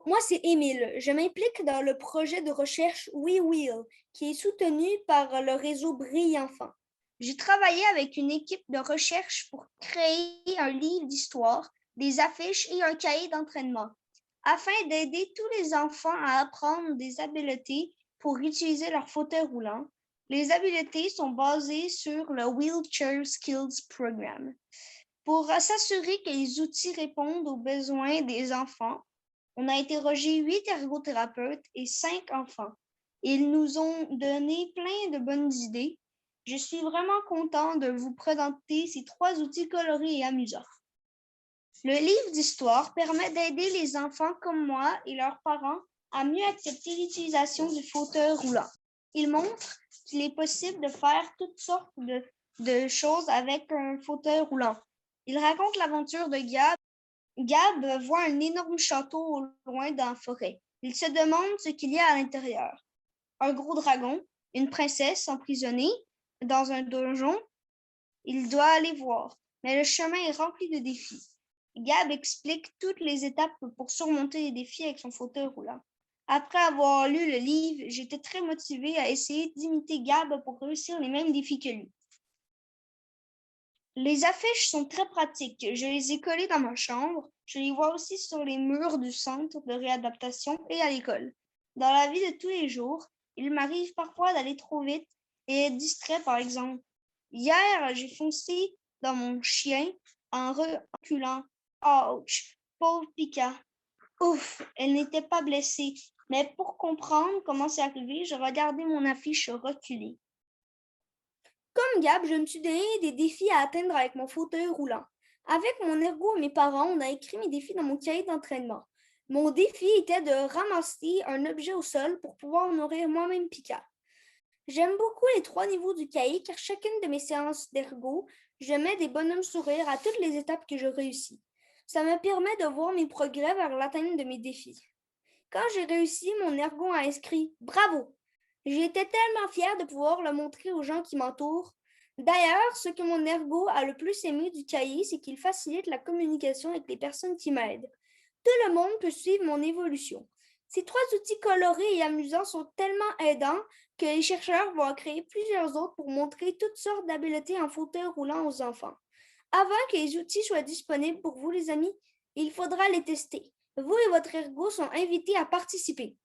Moi c'est Émile. Je m'implique dans le projet de recherche WeWheel, qui est soutenu par le réseau Brille Enfants. J'ai travaillé avec une équipe de recherche pour créer un livre d'histoire, des affiches et un cahier d'entraînement, afin d'aider tous les enfants à apprendre des habiletés pour utiliser leur fauteuil roulant. Les habiletés sont basées sur le Wheelchair Skills Program. Pour s'assurer que les outils répondent aux besoins des enfants, on a interrogé 8 ergothérapeutes et 5 enfants. Ils nous ont donné plein de bonnes idées. Je suis vraiment content de vous présenter ces 3 outils colorés et amusants. Le livre d'histoire permet d'aider les enfants comme moi et leurs parents à mieux accepter l'utilisation du fauteuil roulant. Il montre qu'il est possible de faire toutes sortes de choses avec un fauteuil roulant. Il raconte l'aventure de Gab. Gab voit un énorme château au loin dans la forêt. Il se demande ce qu'il y a à l'intérieur. Un gros dragon, une princesse emprisonnée dans un donjon. Il doit aller voir, mais le chemin est rempli de défis. Gab explique toutes les étapes pour surmonter les défis avec son fauteuil roulant. Après avoir lu le livre, j'étais très motivée à essayer d'imiter Gab pour réussir les mêmes défis que lui. Les affiches sont très pratiques. Je les ai collées dans ma chambre. Je les vois aussi sur les murs du centre de réadaptation et à l'école. Dans la vie de tous les jours, il m'arrive parfois d'aller trop vite et être distrait, par exemple. Hier, j'ai foncé dans mon chien en reculant. Ouch! Pauvre Pika. Ouf! Elle n'était pas blessée. Mais pour comprendre comment c'est arrivé, je regardais mon affiche reculer. Comme Gab, je me suis donné des défis à atteindre avec mon fauteuil roulant. Avec mon ergo et mes parents, on a écrit mes défis dans mon cahier d'entraînement. Mon défi était de ramasser un objet au sol pour pouvoir nourrir moi-même Pika. J'aime beaucoup les 3 niveaux du cahier car chacune de mes séances d'ergo, je mets des bonhommes sourires à toutes les étapes que je réussis. Ça me permet de voir mes progrès vers l'atteinte de mes défis. Quand j'ai réussi, mon ergo a inscrit « Bravo ». J'étais tellement fière de pouvoir le montrer aux gens qui m'entourent. D'ailleurs, ce que mon ergo a le plus aimé du cahier, c'est qu'il facilite la communication avec les personnes qui m'aident. Tout le monde peut suivre mon évolution. Ces 3 outils colorés et amusants sont tellement aidants que les chercheurs vont en créer plusieurs autres pour montrer toutes sortes d'habiletés en fauteuil roulant aux enfants. Avant que les outils soient disponibles pour vous, les amis, il faudra les tester. Vous et votre ergo sont invités à participer.